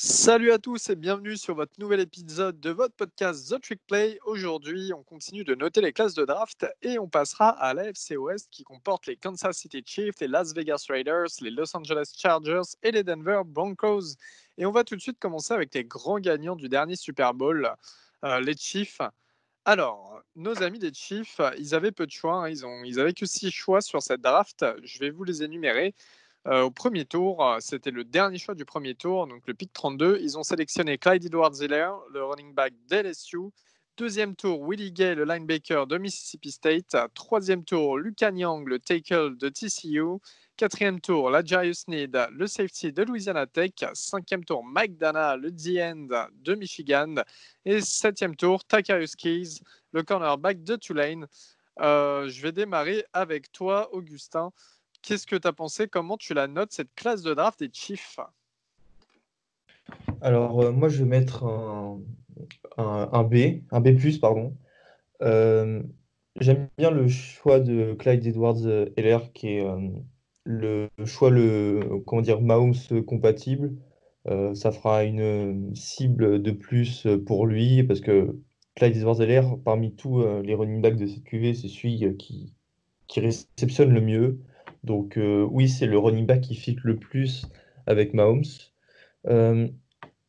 Salut à tous et bienvenue sur votre nouvel épisode de votre podcast The Trick Play. Aujourd'hui, on continue de noter les classes de draft et on passera à l'AFC West qui comporte les Kansas City Chiefs, les Las Vegas Raiders, les Los Angeles Chargers et les Denver Broncos. Et on va tout de suite commencer avec les grands gagnants du dernier Super Bowl, les Chiefs. Alors, nos amis des Chiefs, ils avaient peu de choix, hein. Ils avaient que 6 choix sur cette draft. Je vais vous les énumérer. Au premier tour, c'était le dernier choix du premier tour, donc le pick 32. Ils ont sélectionné Clyde Edwards-Helaire, le running back d'LSU. Deuxième tour, Willie Gay, le linebacker de Mississippi State. Troisième tour, Lucas Niang, le tackle de TCU. Quatrième tour, Lajarius Sneed, le safety de Louisiana Tech. Cinquième tour, Mike Dana, le D-end de Michigan. Et septième tour, Takarius Keys, le cornerback de Tulane. Je vais démarrer avec toi, Augustin. Qu'est-ce que tu as pensé? Comment tu la notes, cette classe de draft des Chiefs? Alors, moi, je vais mettre un B, un B+, pardon. Euh, J'aime bien le choix de Clyde Edwards-Helaire, qui est le choix, comment dire, Mahomes compatible. Ça fera une cible de plus pour lui, parce que Clyde Edwards-Helaire, parmi tous les running backs de cette QV, c'est celui qui réceptionne le mieux. Donc, oui, c'est le running back qui fit le plus avec Mahomes. Euh,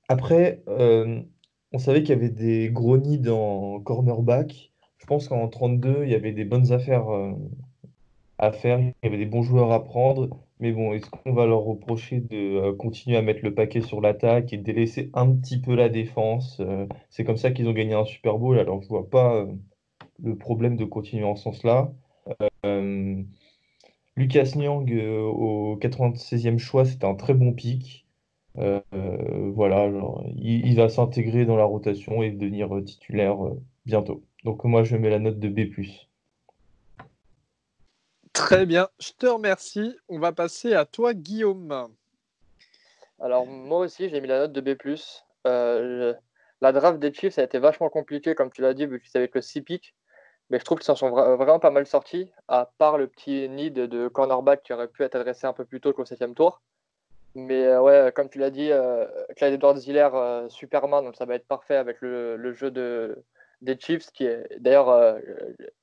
Après, on savait qu'il y avait des gros nids en cornerback. Je pense qu'en 32, il y avait des bonnes affaires à faire, il y avait des bons joueurs à prendre. Mais bon, est-ce qu'on va leur reprocher de continuer à mettre le paquet sur l'attaque et de délaisser un petit peu la défense? C'est comme ça qu'ils ont gagné un Super Bowl, alors je vois pas le problème de continuer en ce sens-là. Euh, Lucas Niang au 96e choix, c'était un très bon pick. Voilà, genre, il va s'intégrer dans la rotation et devenir titulaire bientôt. Donc moi, je mets la note de B+. Très bien, je te remercie. On va passer à toi, Guillaume. Alors, moi aussi, j'ai mis la note de B+. La draft des Chiefs, ça a été vachement compliqué, comme tu l'as dit, vu qu'ils avaient que le 6 picks. Mais je trouve qu'ils s'en sont vraiment pas mal sortis, à part le petit need de cornerback qui aurait pu être adressé un peu plus tôt qu'au 7e tour. Mais ouais, comme tu l'as dit, Clyde Edwards-Helaire, Superman, donc ça va être parfait avec le jeu des Chiefs, qui est d'ailleurs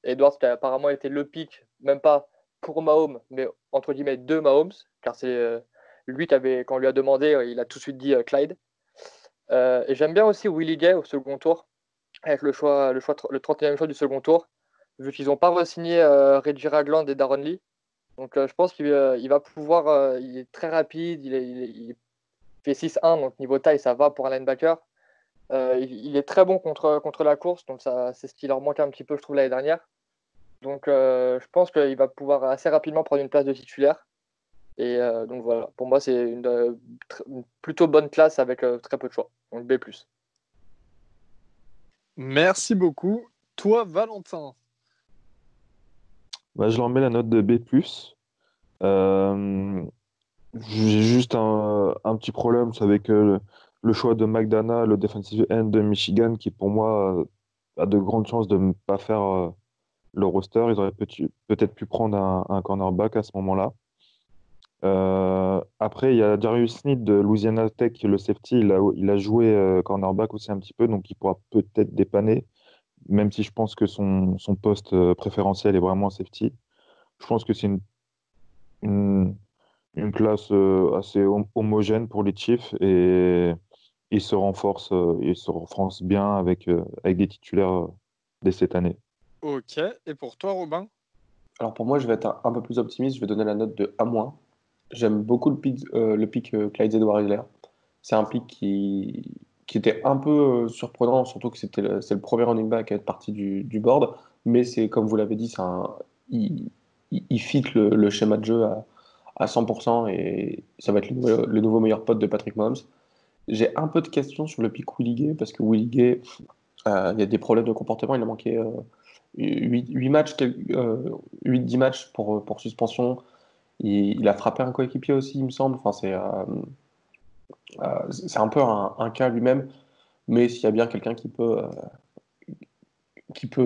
Edwards qui a apparemment été le pick, même pas pour Mahomes, mais entre guillemets de Mahomes, car c'est lui quand on lui a demandé, il a tout de suite dit Clyde. Et j'aime bien aussi Willie Gay au second tour, avec le 31e choix du second tour, vu qu'ils n'ont pas re-signé Reggie Ragland et Darren Lee. Donc je pense qu'il va pouvoir, il est très rapide, il fait 6-1, donc niveau taille, ça va pour un linebacker. Il est très bon contre la course, donc ça, c'est ce qui leur manquait un petit peu, je trouve, l'année dernière. Donc je pense qu'il va pouvoir assez rapidement prendre une place de titulaire. Et donc voilà, pour moi, c'est une plutôt bonne classe avec très peu de choix. Donc B+. Merci beaucoup. Toi, Valentin. Je leur mets la note de B+. Euh, j'ai juste un petit problème, c'est avec le choix de McDonough, le defensive end de Michigan, qui pour moi a de grandes chances de ne pas faire le roster. Ils auraient peut-être pu prendre un cornerback à ce moment-là. Après, il y a Darius Sneed de Louisiana Tech, le safety. Il a joué cornerback aussi un petit peu, donc il pourra peut-être dépanner, même si je pense que son poste préférentiel est vraiment safety. Je pense que c'est une, une classe assez homogène pour les Chiefs et ils se renforcent bien avec des titulaires dès cette année. Ok. Et pour toi, Robin? Alors pour moi, je vais être un peu plus optimiste, je vais donner la note de A-. J'aime beaucoup le pick Clyde Edwards-Helaire. C'est un pick qui était un peu surprenant, surtout que c'est le premier running back à être parti du board. Mais c'est, comme vous l'avez dit, il fit le schéma de jeu à 100% et ça va être le nouveau meilleur pote de Patrick Mahomes. J'ai un peu de questions sur le pick Willie Gay, parce que Willie Gay, il y a des problèmes de comportement. Il a manqué 8 matchs, 8-10 matchs pour suspension. Il a frappé un coéquipier aussi, il me semble. Enfin, c'est un peu un cas lui-même, mais s'il y a bien quelqu'un qui peut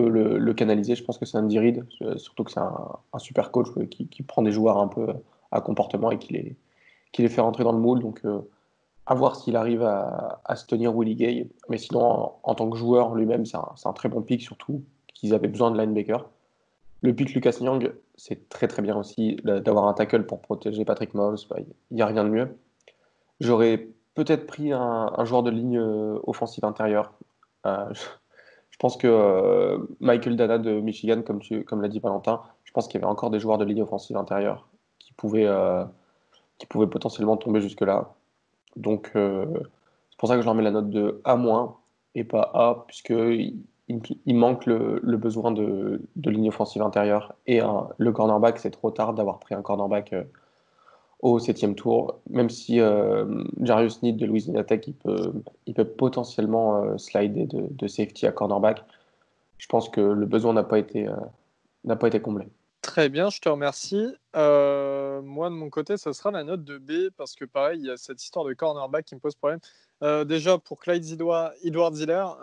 le canaliser, je pense que c'est Andy Reid, surtout que c'est un super coach qui prend des joueurs un peu à comportement et qui les fait rentrer dans le moule. Donc À voir s'il arrive à se tenir Willie Gay. Mais sinon, en tant que joueur lui-même, c'est un très bon pick, surtout qu'ils avaient besoin de linebacker. Le pick Lucas Niang, c'est très très bien aussi d'avoir un tackle pour protéger Patrick Mahomes. Bah, il n'y a rien de mieux. J'aurais peut-être pris un joueur de ligne offensive intérieure. Je pense que Michael Dana de Michigan, comme l'a dit Valentin, je pense qu'il y avait encore des joueurs de ligne offensive intérieure qui pouvaient potentiellement tomber jusque-là. Donc, c'est pour ça que je leur mets la note de A- et pas A, puisqu'il manque le besoin de ligne offensive intérieure. Et le cornerback, c'est trop tard d'avoir pris un cornerback au septième tour. Même si Jarius Sneed de Louisiana Tech, il peut potentiellement slider de safety à cornerback. Je pense que le besoin n'a pas été comblé. Très bien, je te remercie. Moi, de mon côté, ça sera la note de B parce que, pareil, il y a cette histoire de cornerback qui me pose problème. Déjà, pour Clyde Edwards-Helaire,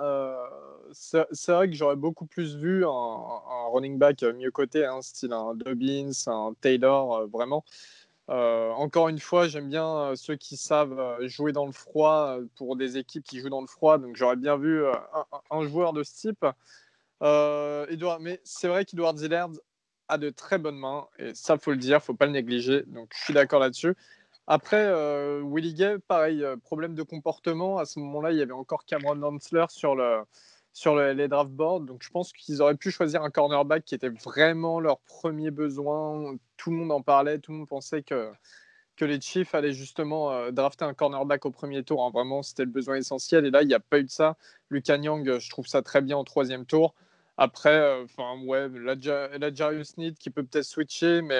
c'est vrai que j'aurais beaucoup plus vu un running back mieux coté, hein, style un Dobbins, un Taylor, vraiment. Encore une fois, j'aime bien ceux qui savent jouer dans le froid pour des équipes qui jouent dans le froid. Donc, j'aurais bien vu un joueur de ce type. Mais c'est vrai qu'Edward Zillard a de très bonnes mains et ça faut le dire, faut pas le négliger. Donc je suis d'accord là-dessus. Après, Willie Gay, pareil, problème de comportement. À ce moment-là, il y avait encore Cameron Hansler les draft boards. Donc je pense qu'ils auraient pu choisir un cornerback qui était vraiment leur premier besoin. Tout le monde en parlait, tout le monde pensait que les Chiefs allaient justement drafter un cornerback au premier tour, hein. Vraiment, c'était le besoin essentiel. Et là, il n'y a pas eu de ça. Lucas Niang, je trouve ça très bien en troisième tour. Après, la Jarius Sneed qui peut peut-être switcher, mais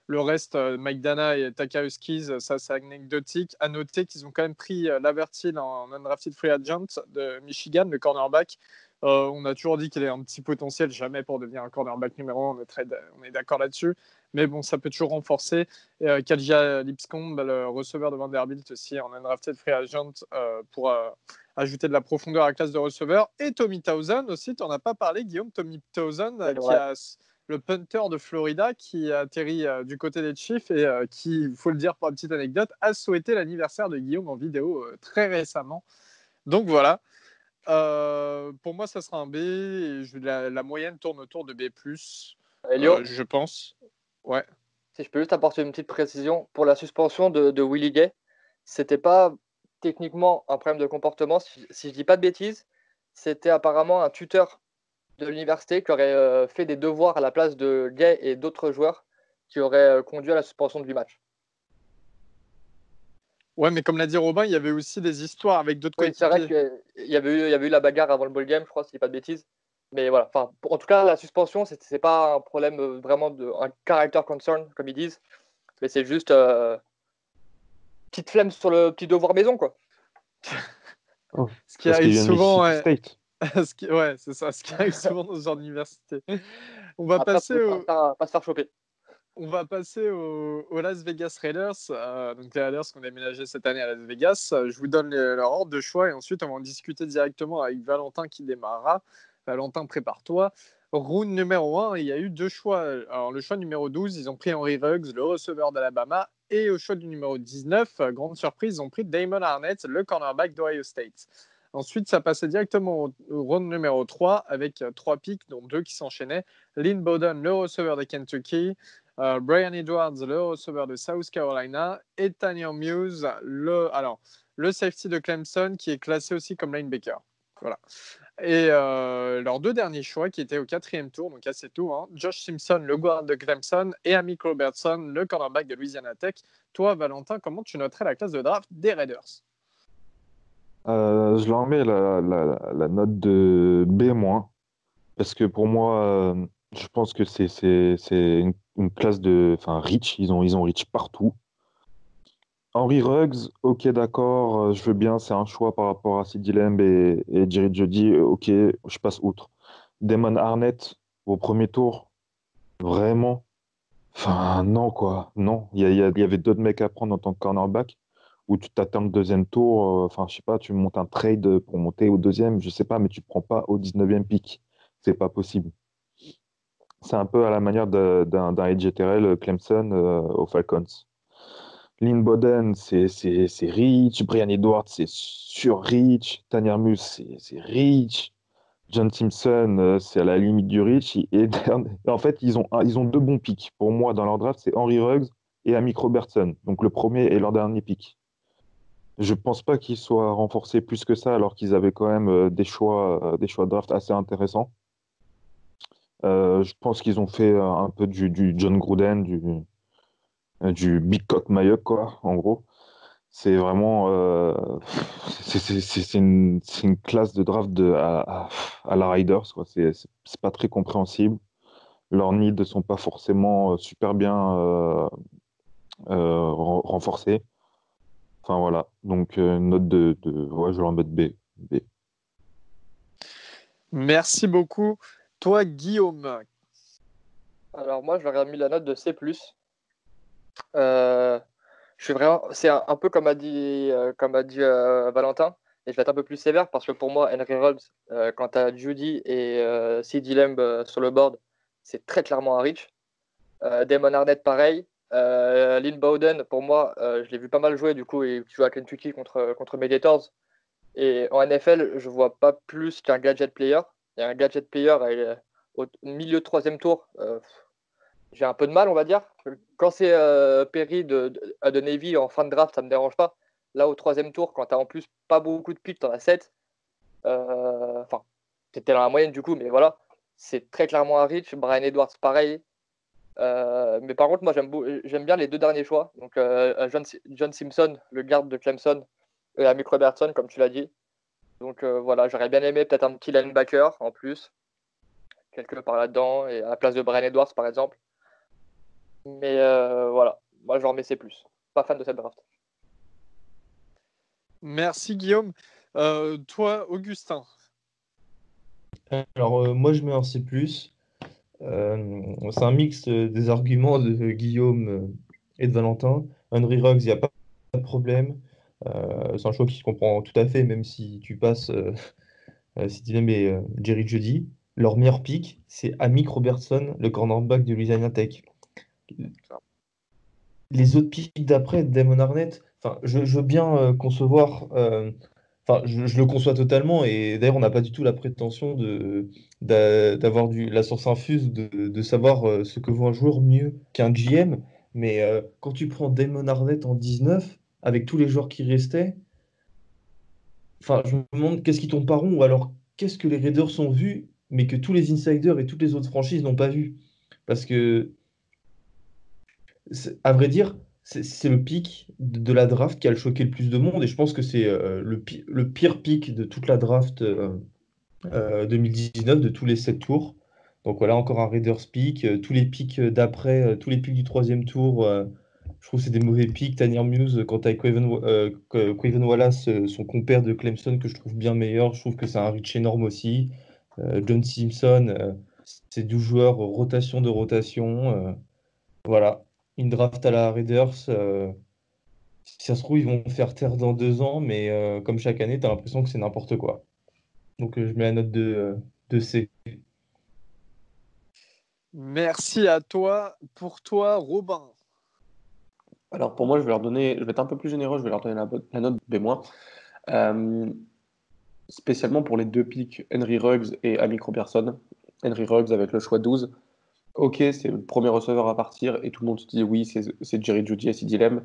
le reste, Mike Dana et Takahis Keys, ça c'est anecdotique. À noter qu'ils ont quand même pris Lavertil en undrafted free agent de Michigan, le cornerback. On a toujours dit qu'il avait un petit potentiel, jamais pour devenir un cornerback numéro 1, on est d'accord là-dessus. Mais bon, ça peut toujours renforcer. Kaljia Lipscomb, le receveur de Vanderbilt aussi, en undrafted free agent pour ajouter de la profondeur à la classe de receveur. Et Tommy Townsend aussi, tu n'en as pas parlé, Guillaume. Tommy Townsend, le punter de Florida qui a atterri du côté des Chiefs et qui, il faut le dire pour une petite anecdote, a souhaité l'anniversaire de Guillaume en vidéo très récemment. Donc voilà. Pour moi, ça sera un B. Et la moyenne tourne autour de B+, Elio, je pense. Ouais. si je peux juste apporter une petite précision, pour la suspension de Willie Gay, c'était pas techniquement un problème de comportement, si je dis pas de bêtises, c'était apparemment un tuteur de l'université qui aurait fait des devoirs à la place de Gay et d'autres joueurs qui auraient conduit à la suspension du match. Ouais, mais comme l'a dit Robin, il y avait aussi des histoires avec d'autres Oui, c'est vrai coéquipiers. qu'il y avait eu la bagarre avant le ball game, je crois, si je dis pas de bêtises. Mais voilà, en tout cas, la suspension, c'est pas un problème vraiment un character concern, comme ils disent, mais c'est juste petite flemme sur le petit devoir maison, quoi. Oh, Ce qui parce qu'il arrive vient de souvent, Mississippi ouais. State. Ouais, c'est ça, ce qui arrive souvent dans ce genre d'université. On va Après, passer pas se faire choper. aux Las Vegas Raiders. Donc les Raiders qui ont déménagé cette année à Las Vegas. Je vous donne leur ordre de choix et ensuite on va en discuter directement avec Valentin qui démarrera. Valentin, prépare-toi. Round numéro 1, il y a eu deux choix. Alors le choix numéro 12, ils ont pris Henry Ruggs, le receveur d'Alabama. Et au choix du numéro 19, grande surprise, ils ont pris Damon Arnett, le cornerback d'Ohio State. Ensuite, ça passait directement au round numéro 3 avec 3 picks, dont 2 qui s'enchaînaient. Lynn Bowden, le receveur de Kentucky. Brian Edwards, le receveur de South Carolina. Et Tanya Muse, le safety de Clemson, qui est classé aussi comme linebacker. Voilà. Et leurs deux derniers choix, qui étaient au 4e tour, donc assez tôt, hein, Josh Simpson, le guard de Clemson, et Amik Robertson, le cornerback de Louisiana Tech. Toi, Valentin, comment tu noterais la classe de draft des Raiders? Je leur mets la note de B-, parce que pour moi, je pense que c'est une classe enfin, rich. Ils ont rich partout. Henry Ruggs, ok, d'accord, je veux bien, c'est un choix par rapport à CeeDee Lamb et Jerry Jeudy, ok, je passe outre. Damon Arnett, au premier tour, vraiment, enfin, non, quoi, non. Il y avait d'autres mecs à prendre en tant que cornerback, où tu t'attends le deuxième tour, enfin, je sais pas, tu montes un trade pour monter au deuxième, je sais pas, mais tu prends pas au 19e pick. C'est pas possible. C'est un peu à la manière d'un AJ Terrell Clemson aux Falcons. Lynn Bowden, c'est Rich. Brian Edwards, c'est sur Rich. Tanya Mus, c'est Rich. John Simpson, c'est à la limite du Rich. En fait, ils ont deux bons picks. Pour moi, dans leur draft, c'est Henry Ruggs et Amik Robertson. Donc le premier et leur dernier pick. Je pense pas qu'ils soient renforcés plus que ça, alors qu'ils avaient quand même des choix de draft assez intéressants. Je pense qu'ils ont fait un peu du John Gruden, du Big Cock Mayuk, quoi, en gros. C'est vraiment c'est une classe de draft à la Riders, quoi. C'est pas très compréhensible. Leurs needs ne sont pas forcément super bien renforcés. Enfin voilà. Donc une note ouais, je vais leur mettre B. B. Merci beaucoup. Toi, Guillaume. Alors moi, je leur ai mis la note de C+. Euh, je suis vraiment, c'est un peu comme a dit Valentin, et je vais être un peu plus sévère parce que pour moi, Henry Ruggs, quant à Judy et CeeDee Lamb sur le board, c'est très clairement un reach. Damon Arnett, pareil. Lynn Bowden, pour moi, je l'ai vu pas mal jouer du coup, et tu joues à Kentucky contre Mediators. Et en NFL, je vois pas plus qu'un gadget player. Et un gadget player au milieu de troisième tour. J'ai un peu de mal, on va dire. Quand c'est Perry de Navy en fin de draft, ça me dérange pas. Là, au troisième tour, quand tu as en plus pas beaucoup de picks, tu en as 7. Enfin, c'était dans la moyenne du coup, mais voilà. C'est très clairement un reach. Brian Edwards, pareil. Mais par contre, moi, j'aime bien les deux derniers choix. Donc, John Simpson, le garde de Clemson, et Amik Robertson, comme tu l'as dit. Donc, voilà, j'aurais bien aimé peut-être un petit linebacker en plus, quelque par là-dedans, et à la place de Brian Edwards, par exemple. Mais voilà, moi, j'en mets C+. Pas fan de cette draft. Merci, Guillaume. Toi, Augustin. Alors, moi, je mets un C+. C'est un mix des arguments de Guillaume et de Valentin. Henry Ruggs, il n'y a pas de problème. C'est un choix qui se comprend tout à fait, même si tu passes si tu aimes Jerry Jeudy. Leur meilleur pick, c'est Amik Robertson, le cornerback de Louisiana Tech. Les autres picks d'après, Damon Arnett, enfin, je veux bien concevoir, enfin, je le conçois totalement, et d'ailleurs, on n'a pas du tout la prétention d'avoir la source infuse, de savoir ce que vaut un joueur mieux qu'un GM, mais quand tu prends Damon Arnett en 19, avec tous les joueurs qui restaient, enfin, je me demande qu'est-ce qui tombe pas rond, ou alors qu'est-ce que les Raiders ont vu, mais que tous les insiders et toutes les autres franchises n'ont pas vu. Parce que à vrai dire, c'est le pic de la draft qui a le choqué le plus de monde. Et je pense que c'est le pire pic de toute la draft 2019, de tous les 7 tours. Donc voilà, encore un Raiders pick. Tous les picks d'après, tous les picks du troisième tour, je trouve que c'est des mauvais picks. Tanner Muse, quant à Quaven Wallace, son compère de Clemson, que je trouve bien meilleur. Je trouve que c'est un reach énorme aussi. John Simpson, c'est 12 joueurs, rotation de rotation. Voilà, une draft à la Raiders. Si ça se trouve, ils vont faire taire dans 2 ans, mais comme chaque année, tu as l'impression que c'est n'importe quoi. Donc je mets la note de C. Merci à toi. Pour toi, Robin. Alors pour moi, je vais être un peu plus généreux, je vais leur donner la note B-. Euh, Spécialement pour les deux picks, Henry Ruggs et Amik Robertson. Henry Ruggs avec le choix 12. Ok, c'est le premier receveur à partir et tout le monde se dit oui, c'est Jerry Jeudy et CeeDee Lamb.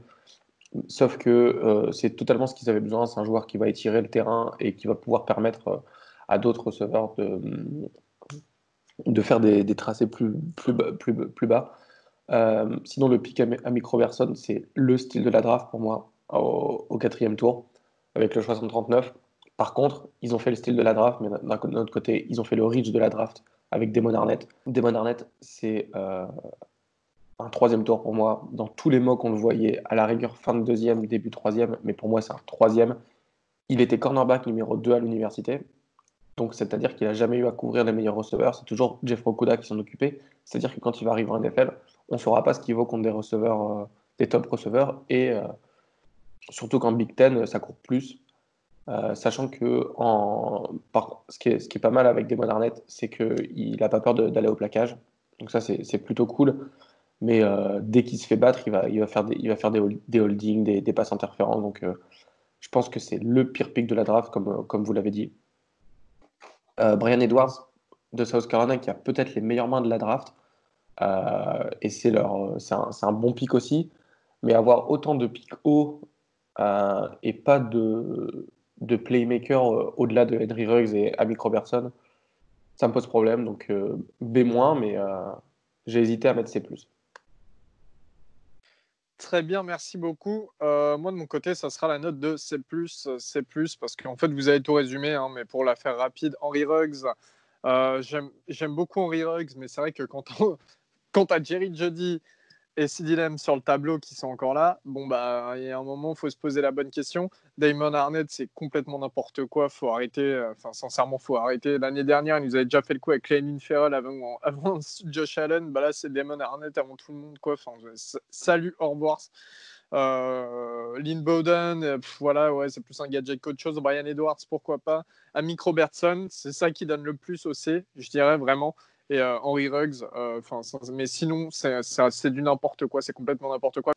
Sauf que c'est totalement ce qu'ils avaient besoin. C'est un joueur qui va étirer le terrain et qui va pouvoir permettre à d'autres receveurs de faire des tracés plus bas. Sinon, le pick Amik Robertson, c'est le style de la draft pour moi au quatrième tour avec le choix 139. Par contre, ils ont fait le style de la draft, mais d'un autre côté, ils ont fait le reach de la draft avec Damon Arnett. Damon Arnett, c'est un troisième tour pour moi. Dans tous les mocks, on le voyait à la rigueur fin de deuxième, début troisième, mais pour moi, c'est un troisième. Il était cornerback numéro 2 à l'université. Donc, c'est-à-dire qu'il n'a jamais eu à couvrir les meilleurs receveurs. C'est toujours Jeff Okudah qui s'en occupait. C'est-à-dire que quand il va arriver en NFL, on ne saura pas ce qu'il vaut contre des receveurs, des top receveurs. Et surtout qu'en Big Ten, ça court plus. Sachant que ce qui est pas mal avec Damon Arnett, c'est qu'il n'a pas peur d'aller au plaquage. Donc ça, c'est plutôt cool. Mais dès qu'il se fait battre, il va faire des holdings, des passes interférences. Donc, je pense que c'est le pire pick de la draft, comme vous l'avez dit. Brian Edwards de South Carolina, qui a peut-être les meilleures mains de la draft. Et c'est un bon pick aussi. Mais avoir autant de picks hauts et pas de playmaker au-delà de Henry Ruggs et Amik Robertson, ça me pose problème. Donc B-, mais j'ai hésité à mettre C+. Très bien, merci beaucoup. Moi, de mon côté, ça sera la note de C+, C+, parce qu'en fait, vous avez tout résumé, hein, mais pour la faire rapide, Henry Ruggs, j'aime beaucoup Henry Ruggs, mais c'est vrai que quand tu as Jerry Jeudy et CeeDee Lamb sur le tableau qui sont encore là, bon, bah, il y a un moment, il faut se poser la bonne question. Damon Arnett, c'est complètement n'importe quoi, faut arrêter. Enfin, sincèrement, faut arrêter. L'année dernière, il nous avait déjà fait le coup avec Clelin Ferrell avant Josh Allen. Bah là, c'est Damon Arnett avant tout le monde, quoi. Enfin, salut, au revoir. Lynn Bowden, voilà, ouais, c'est plus un gadget qu'autre chose. Brian Edwards, pourquoi pas. Amik Robertson, c'est ça qui donne le plus au C, je dirais vraiment. Et Henry Ruggs, mais sinon, c'est du n'importe quoi, c'est complètement n'importe quoi.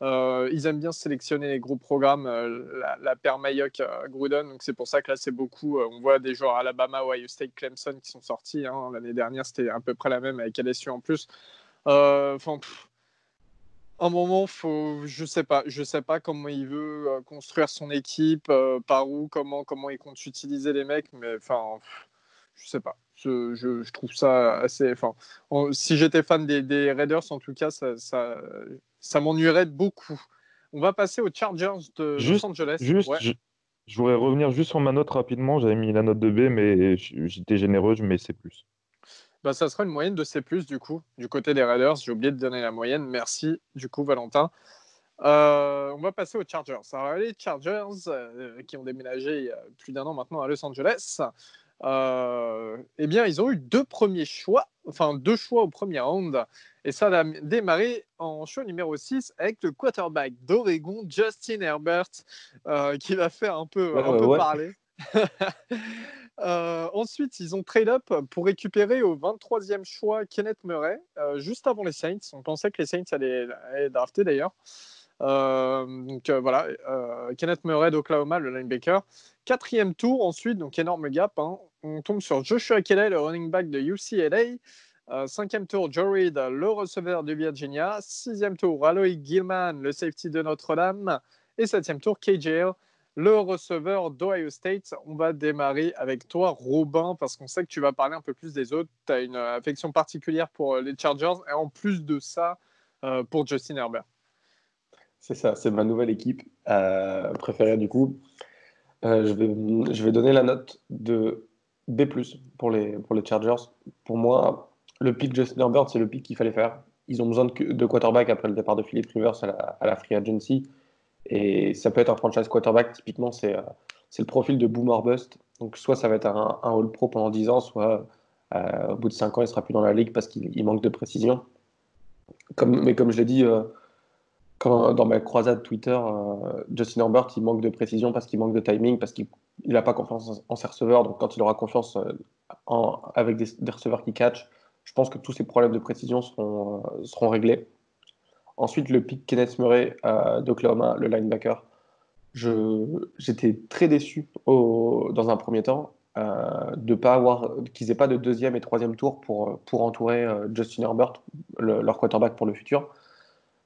Ils aiment bien sélectionner les gros programmes, la paire Mayock-Gruden, donc c'est pour ça que là, c'est beaucoup. On voit des joueurs Alabama, Ohio State, Clemson qui sont sortis. Hein. L'année dernière, c'était à peu près la même avec LSU en plus. Un moment, je sais pas comment il veut construire son équipe, par où, comment il compte utiliser les mecs, mais enfin, je sais pas. Je trouve ça assez. Enfin, si j'étais fan des Raiders, en tout cas, ça m'ennuierait beaucoup. On va passer aux Chargers de Los Juste, Angeles. juste, Ouais. je voudrais revenir juste sur ma note rapidement. J'avais mis la note de B, mais j'étais généreux, je mets C+. Bah, ça sera une moyenne de C+, du coup, du côté des Raiders. J'ai oublié de donner la moyenne. Merci, du coup, Valentin. On va passer aux Chargers. Alors, les Chargers, qui ont déménagé il y a plus d'1 an maintenant à Los Angeles, eh bien, ils ont eu deux choix au premier round. Et ça a démarré en choix numéro 6 avec le quarterback d'Oregon, Justin Herbert, qui va faire un peu Ouais. parler. Ensuite, ils ont trade up pour récupérer au 23e choix Kenneth Murray, juste avant les Saints. On pensait que les Saints allaient drafter d'ailleurs. Voilà, Kenneth Murray d'Oklahoma, le linebacker. 4e tour ensuite, donc énorme gap. Hein. On tombe sur Joshua Kelley, le running back de UCLA. 5e tour, Joe Reed, le receveur de Virginia. 6e tour, Aloy Gilman, le safety de Notre-Dame. Et 7e tour, KJL, le receveur d'Ohio State. On va démarrer avec toi, Robin, parce qu'on sait que tu vas parler un peu plus des autres. Tu as une affection particulière pour les Chargers et en plus de ça, pour Justin Herbert. C'est ça, c'est ma nouvelle équipe préférée du coup. Je vais donner la note de B+, pour les Chargers. Pour moi, le pick Justin Herbert, c'est le pick qu'il fallait faire. Ils ont besoin de quarterback après le départ de Philip Rivers à la free agency. Et ça peut être un franchise quarterback, typiquement, c'est le profil de boomer bust. Donc, soit ça va être un All-Pro pendant 10 ans, soit au bout de 5 ans, il sera plus dans la ligue parce qu'il manque de précision. Mais comme je l'ai dit, dans ma croisade Twitter, Justin Herbert, il manque de précision parce qu'il manque de timing, parce qu'il n'a pas confiance en ses receveurs. Donc, quand il aura confiance avec des receveurs qui catch, je pense que tous ces problèmes de précision seront réglés. Ensuite, le pick Kenneth Murray d'Oklahoma, le linebacker. J'étais très déçu dans un premier temps qu'ils n'aient pas de deuxième et troisième tour pour entourer Justin Herbert, leur quarterback pour le futur.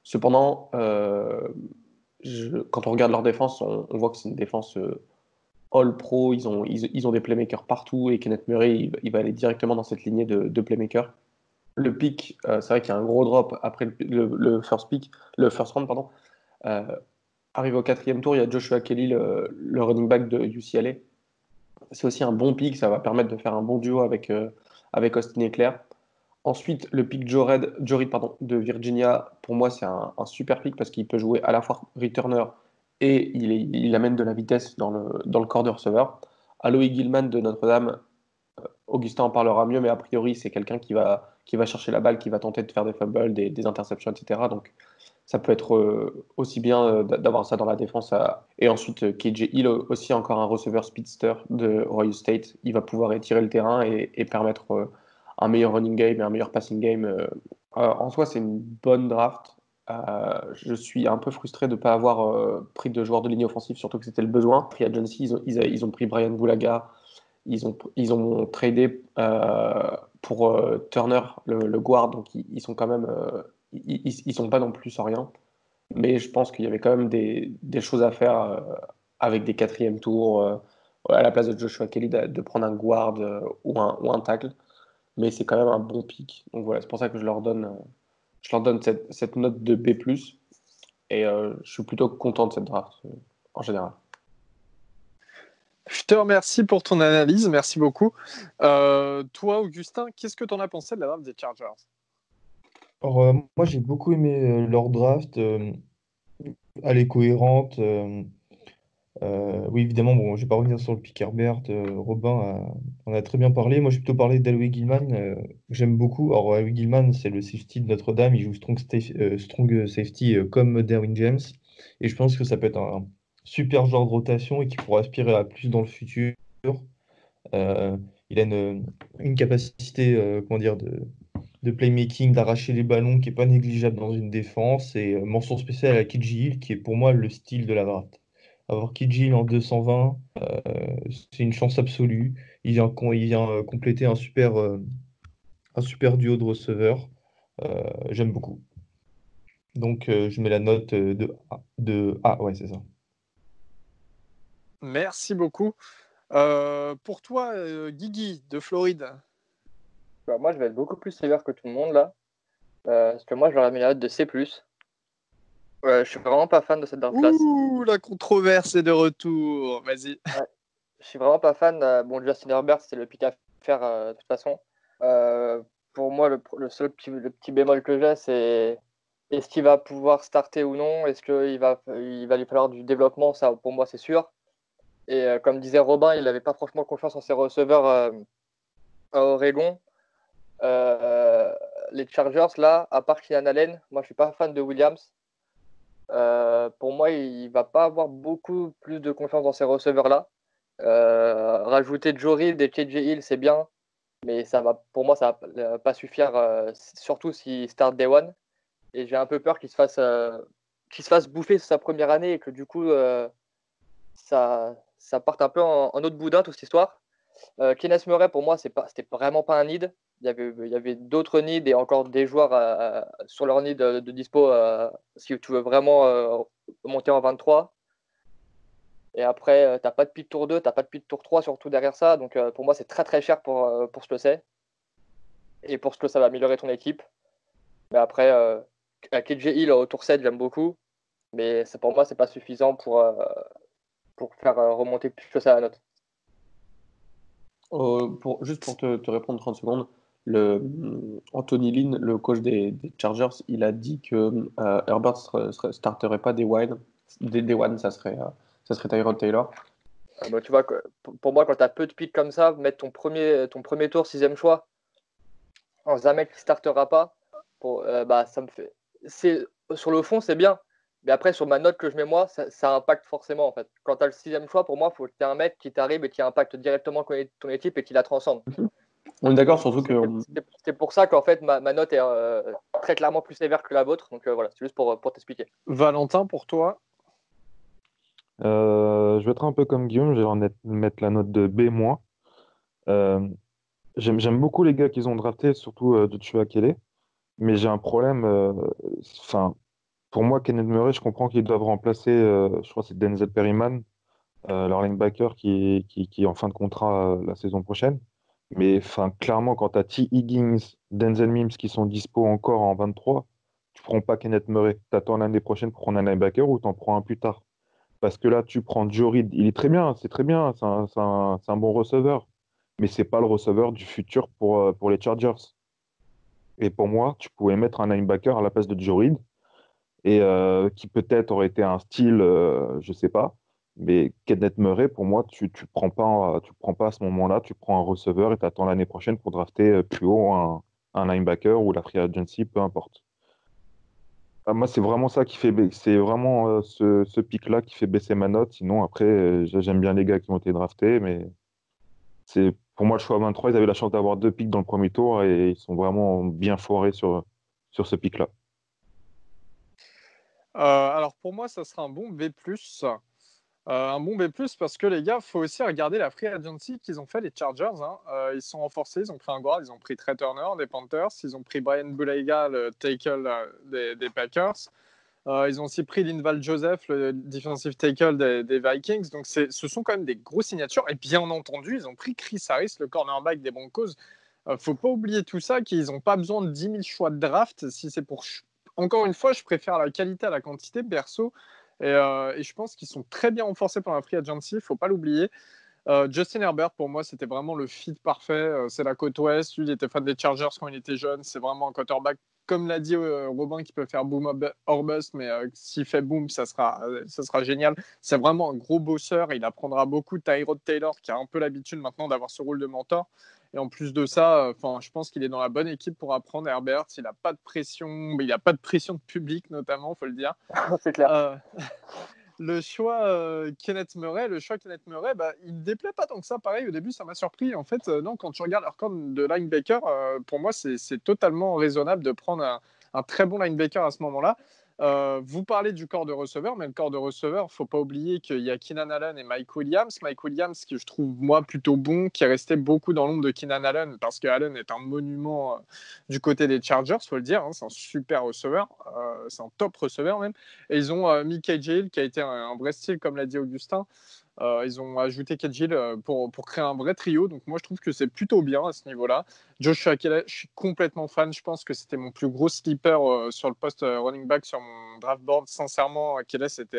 Cependant, quand on regarde leur défense, on voit que c'est une défense all-pro. Ils ont des playmakers partout et Kenneth Murray, il va aller directement dans cette lignée de playmakers. Le pick, c'est vrai qu'il y a un gros drop après le first round, pardon. Arrivé au 4e tour, il y a Joshua Kelly, le running back de UCLA. C'est aussi un bon pick, ça va permettre de faire un bon duo avec Austin Ekeler. Ensuite, le pick Joe Reed, de Virginia, pour moi, c'est un super pick parce qu'il peut jouer à la fois returner et il amène de la vitesse dans le corps de receveur. Aloy Gilman de Notre-Dame, Augustin en parlera mieux, mais a priori, c'est quelqu'un qui va chercher la balle, qui va tenter de faire des fumbles, des interceptions, etc. Donc, ça peut être aussi bien d'avoir ça dans la défense. Et ensuite, KJ Hill, aussi encore un receveur speedster de Ohio State. Il va pouvoir étirer le terrain et permettre un meilleur running game et un meilleur passing game En soi, c'est une bonne draft. Je suis un peu frustré de ne pas avoir pris de joueurs de ligne offensive, surtout que c'était le besoin. Free agency, ils ont pris Brian Boulaga, ils ont tradé pour Turner, le guard, donc ils sont quand même, ils sont pas non plus sans rien. Mais je pense qu'il y avait quand même des choses à faire avec des quatrièmes tours, à la place de Joshua Kelly, de prendre un guard ou un tackle. Mais c'est quand même un bon pick. Donc voilà, c'est pour ça que je leur donne cette note de B+. Et je suis plutôt content de cette draft en général. Je te remercie pour ton analyse, merci beaucoup. Toi, Augustin, qu'est-ce que tu en as pensé de la draft des Chargers? Alors, moi, j'ai beaucoup aimé leur draft. Elle est cohérente. Oui, évidemment, bon, je vais pas revenir sur le pick Herbert. En a très bien parlé. Moi, je vais plutôt parler d'Aloui Gilman, que j'aime beaucoup. Alors, Aloui Gilman, c'est le safety de Notre-Dame. Il joue strong safety comme Derwin James. Et je pense que ça peut être un super genre de rotation et qui pourra aspirer à plus dans le futur. Euh, il a une capacité comment dire, de playmaking, d'arracher les ballons qui n'est pas négligeable dans une défense. Et mention spéciale à Kidji Hill, qui est pour moi le style de la draft. Avoir Kidji Hill en 220, c'est une chance absolue. Il vient compléter un super duo de receveurs. J'aime beaucoup. Donc, je mets la note de A. Ouais, c'est ça. Merci beaucoup. Pour toi, Guigui de Floride. Bah, moi, je vais être beaucoup plus sévère que tout le monde là. Parce que moi, je leur ai mis la note de C+. Je suis vraiment pas fan de cette draft class. Ouh, la controverse est de retour. Vas-y. Ouais, je suis vraiment pas fan. Bon, Justin Herbert, c'est le pick à faire de toute façon. Pour moi, le seul le petit bémol que j'ai, c'est est-ce qu'il va pouvoir starter ou non? Est-ce qu'il il va lui falloir du développement? Ça, pour moi, c'est sûr. Et comme disait Robin, il n'avait pas franchement confiance en ses receveurs à Oregon. Les Chargers, là, à part Keenan Allen, moi, je suis pas fan de Williams. Pour moi, il va pas avoir beaucoup plus de confiance dans ces receveurs-là. Rajouter Joe Reed et KJ Hill, c'est bien, mais pour moi, ça va pas suffire, surtout s'il start Day One. Et j'ai un peu peur qu'il se fasse bouffer sa première année et que du coup, ça parte un peu en autre boudin, toute cette histoire. Kenneth Murray, pour moi, c'était vraiment pas un need. Il y avait d'autres needs et encore des joueurs sur leur need de dispo si tu veux vraiment monter en 23. Et après, t'as pas de pick tour 2, t'as pas de pick tour 3, surtout derrière ça. Donc pour moi, c'est très très cher pour ce que c'est et pour ce que ça va améliorer ton équipe. Mais après, KJ Hill au tour 7, j'aime beaucoup. Mais pour moi, c'est pas suffisant pour faire remonter plus que ça la note. Juste pour te répondre 30 secondes, Anthony Lynn, le coach des Chargers, il a dit que Herbert starterait pas Day One, ça serait Tyrod Taylor. Bah, tu vois, pour moi, quand tu as peu de picks comme ça, mettre ton premier tour, 6e choix, dans un mec qui ne startera pas, bah, ça me fait. Sur le fond, c'est bien. Mais après, sur ma note que je mets moi, ça impacte forcément. En fait. Quand tu as le 6e choix, pour moi, il faut que tu aies un mec qui t'arrive et qui impacte directement ton équipe et qui la transcende. On est d'accord, surtout que. C'est pour ça qu'en fait, ma note est très clairement plus sévère que la vôtre. Donc voilà, c'est juste pour t'expliquer. Valentin, pour toi? Je vais être un peu comme Guillaume, je vais mettre la note de B-. Euh, j'aime beaucoup les gars qu'ils ont draftés, surtout Joshua Kelly, mais j'ai un problème. Enfin, pour moi, Kenneth Murray, je comprends qu'ils doivent remplacer, je crois que c'est Denzel Perryman, leur linebacker qui est en fin de contrat la saison prochaine. Mais enfin, clairement, quand tu as T. Higgins, Denzel Mims qui sont dispo encore en 23, tu prends pas Kenneth Murray. Tu attends l'année prochaine pour prendre un linebacker ou tu en prends un plus tard. Parce que là, tu prends Joe Reed, il est très bien, c'est très bien, c'est un bon receveur. Mais c'est pas le receveur du futur pour les Chargers. Et pour moi, tu pouvais mettre un linebacker à la place de Joe Reed et qui peut-être aurait été un style, je sais pas. Mais Kenneth Murray, pour moi, tu prends pas à ce moment-là, tu prends un receveur et tu attends l'année prochaine pour drafter plus haut un linebacker ou la free agency, peu importe. Moi, c'est vraiment ça qui fait, c'est vraiment ce pic-là qui fait baisser ma note. Sinon, après, j'aime bien les gars qui ont été draftés, mais pour moi le choix 23. Ils avaient la chance d'avoir deux pics dans le premier tour et ils sont vraiment bien foirés sur sur ce pic-là. Alors pour moi, ça sera un bon B+. Un bon B+, parce que les gars, il faut aussi regarder la free agency qu'ils ont fait, les Chargers. Hein. Ils sont renforcés, ils ont pris un guard, ils ont pris Trey Turner des Panthers, ils ont pris Brian Bulaga, le tackle des Packers. Ils ont aussi pris Linval Joseph, le defensive tackle des Vikings. Donc ce sont quand même des grosses signatures. Et bien entendu, ils ont pris Chris Harris, le cornerback des Broncos. Faut pas oublier tout ça, qu'ils n'ont pas besoin de 10 000 choix de draft. Si c'est pour... Encore une fois, je préfère la qualité à la quantité, perso. Et je pense qu'ils sont très bien renforcés par la free agency, il ne faut pas l'oublier. Justin Herbert, pour moi, c'était vraiment le fit parfait. C'est la côte ouest. Lui, il était fan des Chargers quand il était jeune. C'est vraiment un quarterback, comme l'a dit Robin, qui peut faire boom or bust, mais s'il fait boom, ça sera génial. C'est vraiment un gros bosseur. Il apprendra beaucoup de Tyrod Taylor, qui a un peu l'habitude maintenant d'avoir ce rôle de mentor. Et en plus de ça, je pense qu'il est dans la bonne équipe pour apprendre. Herbert, il n'a pas de pression, mais il n'a pas de pression de public notamment, faut le dire. C'est clair. Le choix Kenneth Murray, il ne déplaît pas tant que ça. Pareil, au début, ça m'a surpris. En fait, non, quand tu regardes leur corps de linebacker, pour moi, c'est totalement raisonnable de prendre un très bon linebacker à ce moment-là. Vous parlez du corps de receveur, mais le corps de receveur, il ne faut pas oublier qu'il y a Keenan Allen et Mike Williams. Mike Williams, qui je trouve, moi, plutôt bon, qui est resté beaucoup dans l'ombre de Keenan Allen, parce que Allen est un monument du côté des Chargers, il faut le dire. Hein, c'est un super receveur, c'est un top receveur même. Et ils ont mis KJ Hill, qui a été un vrai style, comme l'a dit Augustin. Ils ont ajouté KJ Hill pour créer un vrai trio. Donc moi, je trouve que c'est plutôt bien à ce niveau-là. Joshua Kelley, je suis complètement fan. Je pense que c'était mon plus gros sleeper sur le poste running back sur mon draft board. Sincèrement, Kelley, c'est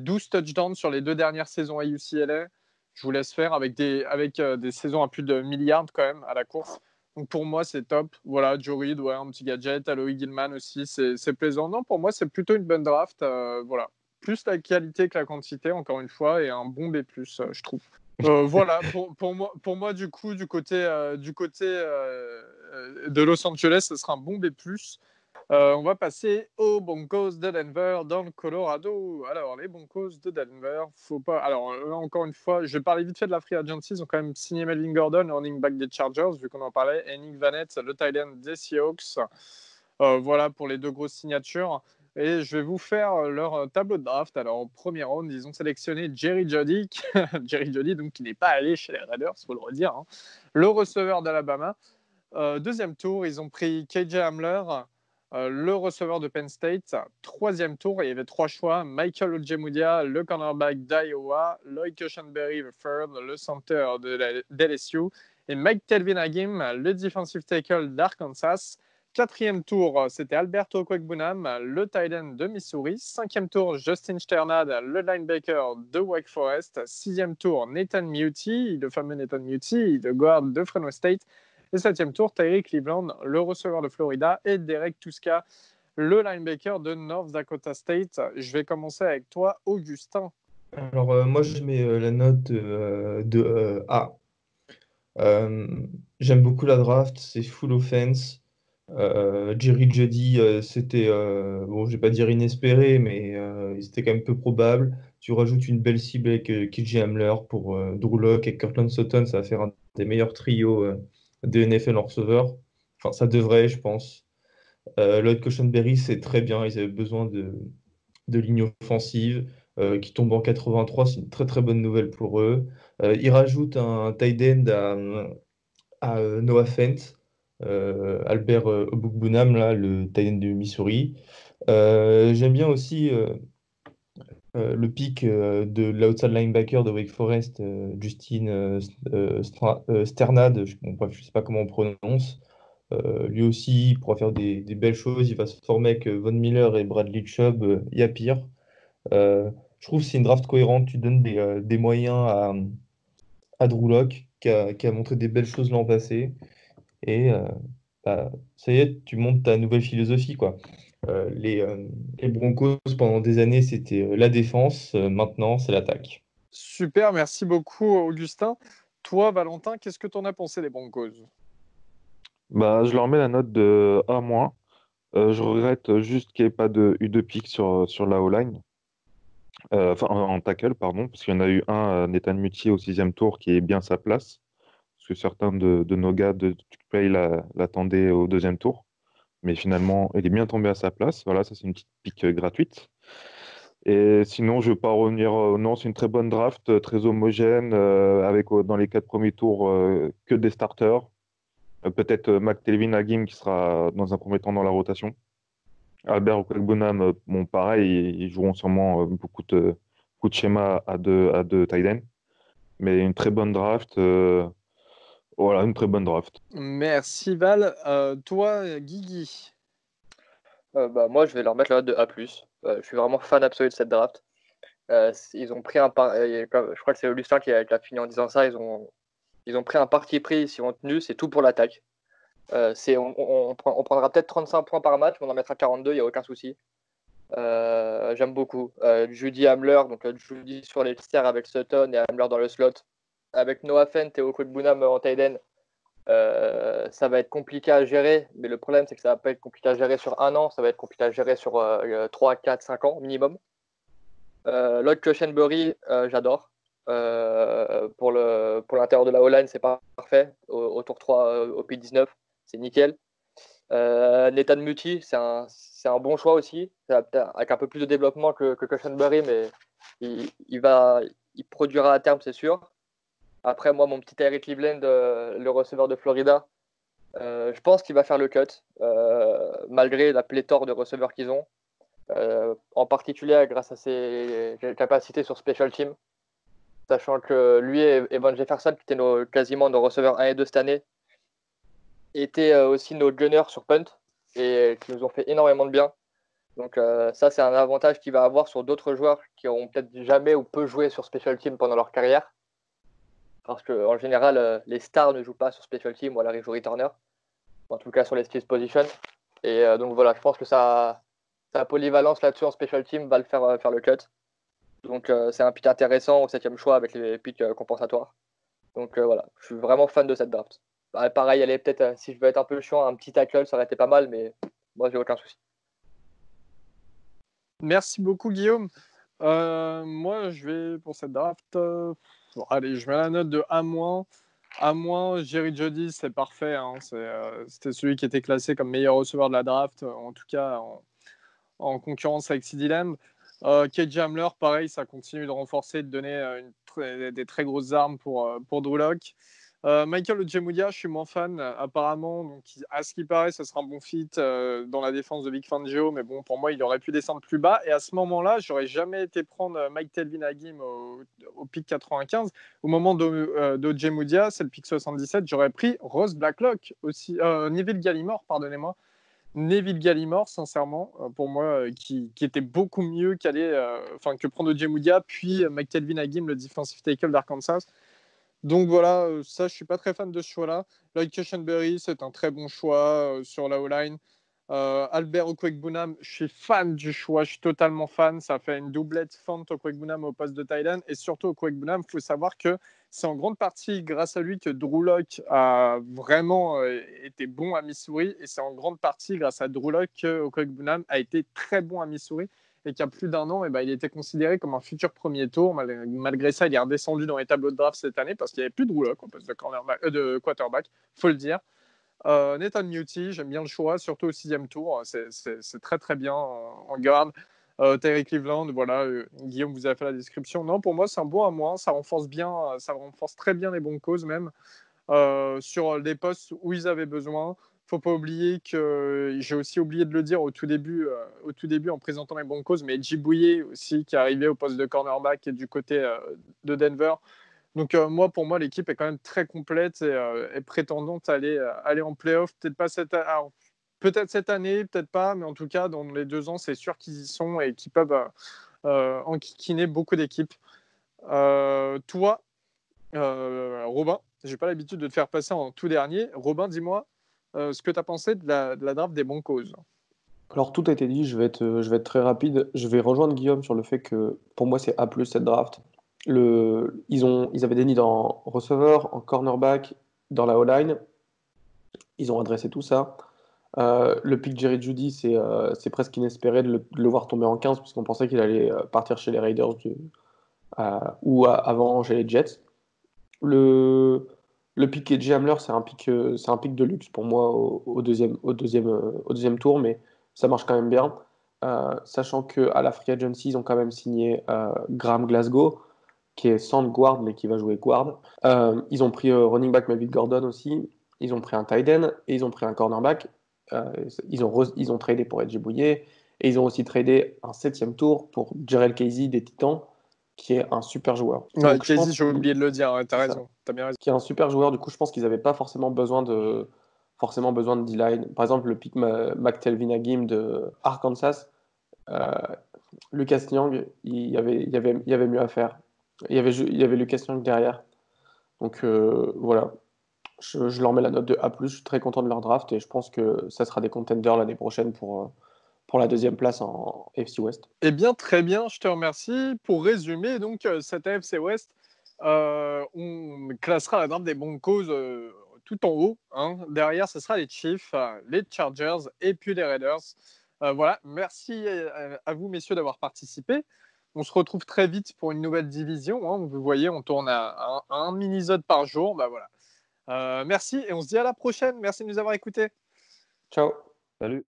12 touchdowns sur les 2 dernières saisons à UCLA. Je vous laisse faire avec des saisons à plus de milliards quand même à la course. Donc pour moi, c'est top. Voilà, Joe Reed, ouais, un petit gadget. Aloy Gilman aussi, c'est plaisant. Non, pour moi, c'est plutôt une bonne draft. Voilà. Plus la qualité que la quantité, encore une fois, et un bon B+, je trouve. Voilà, pour moi, du coup, du côté de Los Angeles, ce sera un bon B+. On va passer aux Broncos de Denver dans le Colorado. Alors, les Broncos de Denver, faut pas. Alors, là, encore une fois, je vais parler vite fait de la free agency. Ils ont quand même signé Melvin Gordon, le running back des Chargers, vu qu'on en parlait, et Nick Vannett, le tight end des Seahawks. Voilà pour les 2 grosses signatures. Et je vais vous faire leur tableau de draft. Alors, en premier round, ils ont sélectionné Jerry Jeudy, Jerry Jeudy, donc qui n'est pas allé chez les Raiders, il faut le redire, hein. Le receveur d'Alabama. Deuxième tour, ils ont pris KJ Hamler, le receveur de Penn State. Troisième tour, il y avait 3 choix. Michael Ojemudia, le cornerback d'Iowa. Lloyd Cushenberry, le third, le center de LSU. Et Mike Telvin Agim, le defensive tackle d'Arkansas. Quatrième tour, c'était Alberto Okwuegbunam, le tight end de Missouri. Cinquième tour, Justin Sternad, le linebacker de Wake Forest. Sixième tour, Nathan Muti, le fameux Nathan Muti, le guard de Fresno State. Et septième tour, Tyreek Cleveland, le receveur de Florida, et Derek Tuska, le linebacker de North Dakota State. Je vais commencer avec toi, Augustin. Alors, moi, je mets la note de A. J'aime beaucoup la draft, c'est full offense. Jerry Jeudy, c'était, bon, je vais pas dire inespéré, mais c'était quand même peu probable. Tu rajoutes une belle cible avec KJ Hamler pour Drew Lock et Courtland Sutton, ça va faire un des meilleurs trios de NFL en receveur. Enfin, ça devrait, je pense. Lloyd Cushenberry, c'est très bien. Ils avaient besoin de ligne offensive qui tombe en 83. C'est une très très bonne nouvelle pour eux. Ils rajoutent un tight end à Noah Fent, Albert Ogbunam, là, le tight end de Missouri. J'aime bien aussi le pick de l'outside linebacker de Wake Forest, Justin Sternad, bref, je ne sais pas comment on prononce. Lui aussi, il pourra faire des belles choses. Il va se former avec Von Miller et Bradley Chubb. Il y a pire. Je trouve que c'est une draft cohérente. Tu donnes des moyens à Drew Lock, qui a montré des belles choses l'an passé. Et ça y est, tu montes ta nouvelle philosophie, quoi. Les Broncos, pendant des années, c'était la défense. Maintenant, c'est l'attaque. Super, merci beaucoup, Augustin. Toi, Valentin, qu'est-ce que tu en as pensé des Broncos? Bah, je leur mets la note de A-. Je regrette juste qu'il n'y ait pas eu de pick sur la O-line. Enfin, en tackle, pardon, parce qu'il y en a eu un, Nathan Muti, au 6e tour, qui est bien sa place. parce que certains de nos gars de Play l'attendaient au deuxième tour. Mais finalement, il est bien tombé à sa place. Voilà, ça c'est une petite pique gratuite. Et sinon, je ne veux pas revenir. Non, c'est une très bonne draft, très homogène, avec dans les 4 premiers tours que des starters. Peut-être McTelvin Agim qui sera dans un premier temps dans la rotation. Albert Okwekbunam, bon, pareil, ils joueront sûrement beaucoup de schémas à deux tight ends. Mais une très bonne draft. Voilà, une très bonne draft. Merci Val. Toi, Guigui. Moi, je vais leur mettre la note de A+. Je suis vraiment fan absolu de cette draft. Ils ont pris je crois que c'est Augustin qui a fini en disant ça. Ils ont pris un parti pris, ils ont tenu, c'est tout pour l'attaque. On prendra peut-être 35 points par match, mais on en mettra 42, il n'y a aucun souci. J'aime beaucoup. Judy Hamler, donc Judy sur les tiers avec Sutton et Hamler dans le slot. Avec Noah Fent et Okwekbunam en tight end, ça va être compliqué à gérer, mais le problème c'est que ça va pas être compliqué à gérer sur un an, ça va être compliqué à gérer sur 3, 4, 5 ans minimum. Lloyd Cushenberry, j'adore. Pour l'intérieur de la O-line, c'est parfait. Au tour 3, au P19, c'est nickel. Nathan Muti, c'est un bon choix aussi, avec un peu plus de développement que Cushenberry, mais il produira à terme, c'est sûr. Après, moi, mon petit Eric Cleveland, le receveur de Florida, je pense qu'il va faire le cut, malgré la pléthore de receveurs qu'ils ont. En particulier grâce à ses capacités sur Special Team. Sachant que lui et Evan Jefferson, qui étaient quasiment nos receveurs 1 et 2 cette année, étaient aussi nos gunners sur punt et qui nous ont fait énormément de bien. Donc ça, c'est un avantage qu'il va avoir sur d'autres joueurs qui n'auront peut-être jamais ou peu joué sur Special Team pendant leur carrière. Parce qu'en général, les stars ne jouent pas sur Special Team ou à la Joey Turner. En tout cas sur les skills position. Et donc voilà, je pense que sa polyvalence là-dessus en Special Team va le faire le cut. Donc c'est un pick intéressant au 7e choix avec les picks compensatoires. Donc voilà, je suis vraiment fan de cette draft. Pareil, elle est peut-être, si je veux être un peu chiant, un petit tackle, ça aurait été pas mal, mais moi j'ai aucun souci. Merci beaucoup Guillaume. Moi je vais pour cette draft. Allez, je mets la note de A-. A-, Jerry Jeudy, c'est parfait. Hein. C'était celui qui était classé comme meilleur receveur de la draft, en tout cas en concurrence avec CeeDee Lamb. KJ Hamler, pareil, ça continue de renforcer, de donner des très grosses armes pour Drew Lock. Michael Ojemudia, je suis moins fan, apparemment. Donc, à ce qui paraît, ça sera un bon fit dans la défense de Vic Fangio. Mais bon, pour moi, il aurait pu descendre plus bas. Et à ce moment-là, j'aurais jamais été prendre Mike Telvin Agim au pick 95. Au moment d'Ojemudia, c'est le pick 77. J'aurais pris Ross Blacklock aussi. Neville Gallimore, pardonnez-moi. Neville Gallimore, sincèrement, pour moi, qui était beaucoup mieux que prendre Ojemudia, puis McTelvin Agim, le defensive tackle d'Arkansas. Donc voilà, ça, je suis pas très fan de ce choix-là. Lloyd Cushenberry, c'est un très bon choix sur la O-line. Albert Okwekbunam, je suis fan du choix, je suis totalement fan. Ça fait une doublette Fant Okwekbunam au poste de Thailand. Et surtout, Okwekbunam, il faut savoir que c'est en grande partie grâce à lui que Drew Lock a vraiment été bon à Missouri. Et c'est en grande partie grâce à Drew Lock que Okwekbunam a été très bon à Missouri. Et qu'il y a plus d'un an, il était considéré comme un futur premier tour. Malgré ça, il est redescendu dans les tableaux de draft cette année parce qu'il n'y avait plus de Drew Lock au poste de quarterback, il faut le dire. Nathan Muti, j'aime bien le choix, surtout au 6e tour. C'est très très bien en garde. Terry Cleveland, voilà, Guillaume vous a fait la description. Non, pour moi, c'est un bon à moi. Ça renforce très bien les Broncos même sur les postes où ils avaient besoin. Faut pas oublier que j'ai aussi oublié de le dire au tout début en présentant les Broncos, mais Djibouye aussi qui est arrivé au poste de cornerback et du côté de Denver. Donc pour moi, l'équipe est quand même très complète et prétendante à aller en playoff. Peut-être cette année, peut-être pas, mais en tout cas, dans les 2 ans, c'est sûr qu'ils y sont et qu'ils peuvent enquiquiner beaucoup d'équipes. Toi, Robin, j'ai pas l'habitude de te faire passer en tout dernier. Robin, dis-moi ce que tu as pensé de la draft des Broncos. Alors tout a été dit, je vais être très rapide. Je vais rejoindre Guillaume sur le fait que pour moi c'est A+ cette draft. Ils avaient des needs en receveur, en cornerback, dans la O-line. Ils ont adressé tout ça. Le pick Jerry Jeudy, c'est presque inespéré de le voir tomber en 15 puisqu'on pensait qu'il allait partir chez les Raiders ou avant chez les Jets. Le pick KJ Hamler, c'est un pick de luxe pour moi au deuxième tour, mais ça marche quand même bien. Sachant qu'à la Free Agency, ils ont quand même signé Graham Glasgow, qui est centre guard, mais qui va jouer guard. Ils ont pris running back Melvin Gordon aussi. Ils ont pris un tight end et ils ont pris un cornerback. Ils ont tradé pour Edgy Bouillet et ils ont aussi tradé un 7e tour pour Jarrell Casey des Titans, qui est un super joueur. Ouais, Donc je Casey, pense j'ai oublié de le dire, ouais, t'as c'est ça, raison, t'as bien raison. qui est un super joueur. Du coup, je pense qu'ils n'avaient pas forcément besoin de D-line. Par exemple, le pick McTelvin Agim de Arkansas, euh, Lucas Niang, il y avait mieux à faire. Il y avait Lucas Niang derrière. Donc voilà, je leur mets la note de A+. Je suis très content de leur draft et je pense que ça sera des contenders l'année prochaine pour la 2e place en AFC West. Eh bien, très bien, je te remercie. Pour résumer, donc, cette AFC West, on classera la draft des Broncos tout en haut. Hein. Derrière, ce sera les Chiefs, les Chargers et puis les Raiders. Voilà, merci à vous, messieurs, d'avoir participé. On se retrouve très vite pour une nouvelle division. Hein. Vous voyez, on tourne à un mini-zode par jour. Bah, voilà. Merci et on se dit à la prochaine. Merci de nous avoir écoutés. Ciao. Salut.